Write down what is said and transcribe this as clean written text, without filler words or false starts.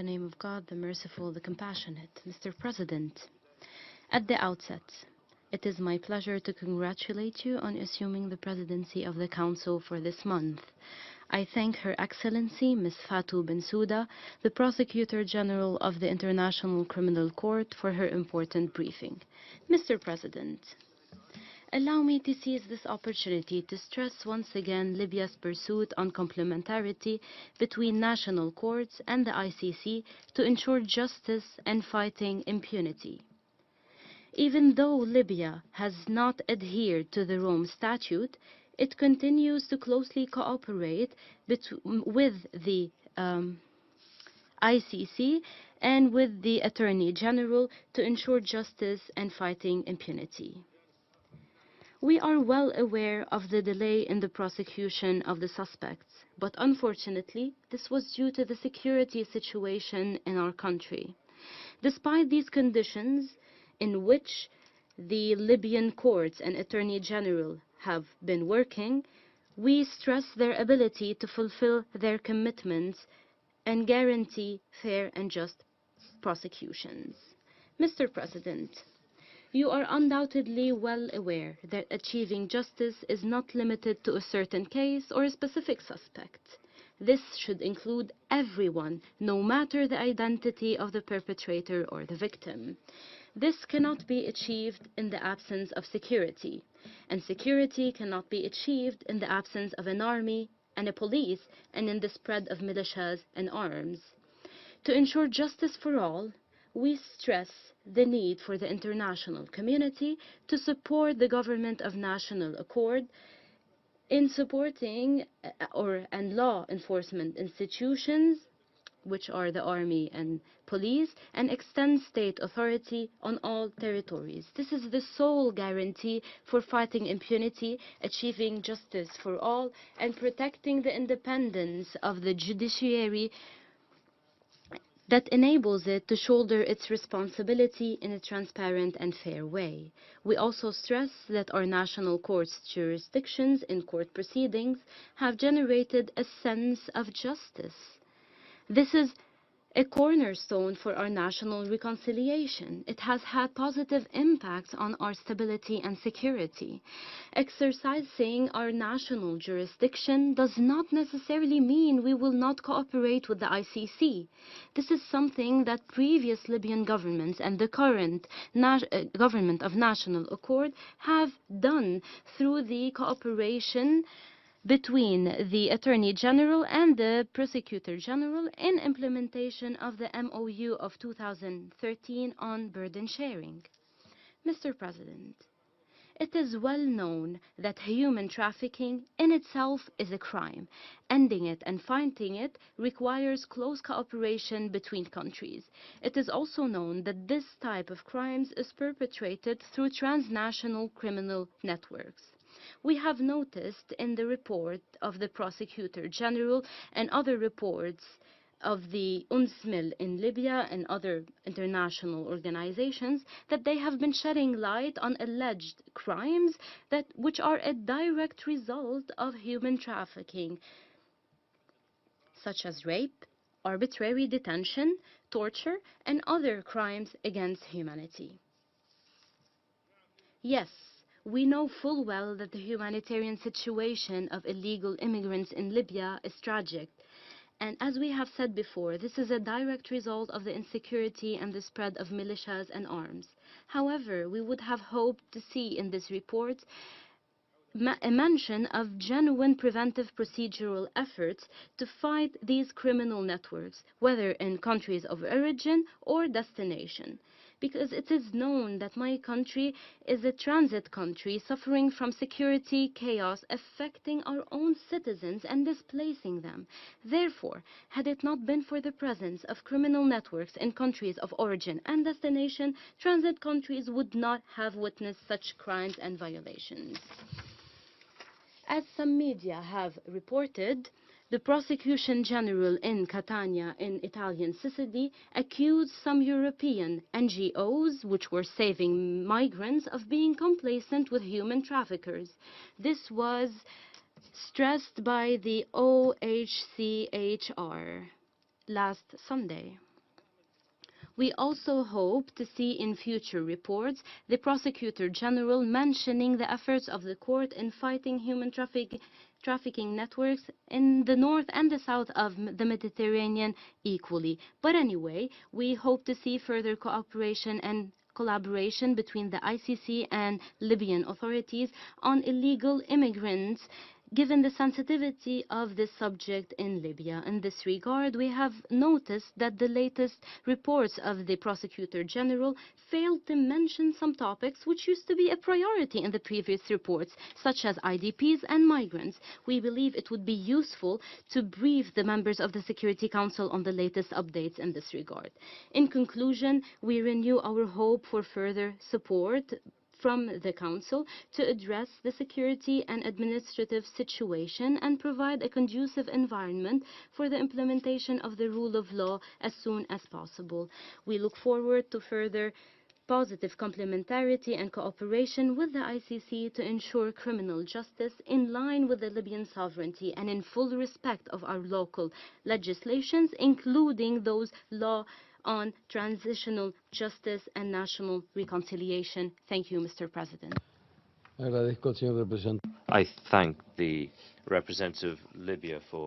the name of God, the merciful, the compassionate. Mr. President, at the outset, it is my pleasure to congratulate you on assuming the presidency of the Council for this month. I thank Her Excellency, Ms. Fatou Bensouda, the Prosecutor General of the International Criminal Court, for her important briefing. Mr. President, allow me to seize this opportunity to stress once again Libya's pursuit on complementarity between national courts and the ICC to ensure justice and fighting impunity. Even though Libya has not adhered to the Rome Statute, it continues to closely cooperate with the ICC and with the Attorney General to ensure justice and fighting impunity. We are well aware of the delay in the prosecution of the suspects, but unfortunately, this was due to the security situation in our country. Despite these conditions, in which the Libyan courts and Attorney General have been working, we stress their ability to fulfill their commitments and guarantee fair and just prosecutions. Mr. President, you are undoubtedly well aware that achieving justice is not limited to a certain case or a specific suspect. This should include everyone, no matter the identity of the perpetrator or the victim. This cannot be achieved in the absence of security, and security cannot be achieved in the absence of an army and a police and in the spread of militias and arms. To ensure justice for all, we stress the need for the international community to support the government of national accord in supporting and law enforcement institutions, which are the army and police, and extend state authority on all territories. This is the sole guarantee for fighting impunity, achieving justice for all, and protecting the independence of the judiciary that enables it to shoulder its responsibility in a transparent and fair way. We also stress that our national courts' jurisdictions in court proceedings have generated a sense of justice. This is a cornerstone for our national reconciliation. It has had positive impacts on our stability and security. Exercising our national jurisdiction does not necessarily mean we will not cooperate with the ICC. This is something that previous Libyan governments and the current government of national accord have done through the cooperation between the Attorney General and the Prosecutor General in implementation of the MOU of 2013 on burden sharing. Mr. President, it is well known that human trafficking in itself is a crime. Ending it and fighting it requires close cooperation between countries. It is also known that this type of crimes is perpetrated through transnational criminal networks. We have noticed in the report of the Prosecutor General and other reports of the UNSMIL in Libya and other international organizations that they have been shedding light on alleged crimes which are a direct result of human trafficking, such as rape, arbitrary detention, torture, and other crimes against humanity. Yes, we know full well that the humanitarian situation of illegal immigrants in Libya is tragic. And as we have said before, this is a direct result of the insecurity and the spread of militias and arms. However, we would have hoped to see in this report a mention of genuine preventive procedural efforts to fight these criminal networks, whether in countries of origin or destination. Because it is known that my country is a transit country suffering from security chaos affecting our own citizens and displacing them. Therefore, had it not been for the presence of criminal networks in countries of origin and destination, transit countries would not have witnessed such crimes and violations. As some media have reported, the Prosecution General in Catania in Italian Sicily accused some European NGOs which were saving migrants of being complacent with human traffickers. This was stressed by the OHCHR last Sunday. We also hope to see in future reports the Prosecutor General mentioning the efforts of the court in fighting human trafficking networks in the north and the south of the Mediterranean equally. But anyway, we hope to see further cooperation and collaboration between the ICC and Libyan authorities on illegal immigrants, given the sensitivity of this subject in Libya. In this regard, we have noticed that the latest reports of the Prosecutor General failed to mention some topics which used to be a priority in the previous reports, such as IDPs and migrants. We believe it would be useful to brief the members of the Security Council on the latest updates in this regard. In conclusion, we renew our hope for further support from the Council to address the security and administrative situation and provide a conducive environment for the implementation of the rule of law as soon as possible. We look forward to further positive complementarity and cooperation with the ICC to ensure criminal justice in line with the Libyan sovereignty and in full respect of our local legislations, including those law on transitional justice and national reconciliation. Thank you, Mr. President. I thank the representative of Libya for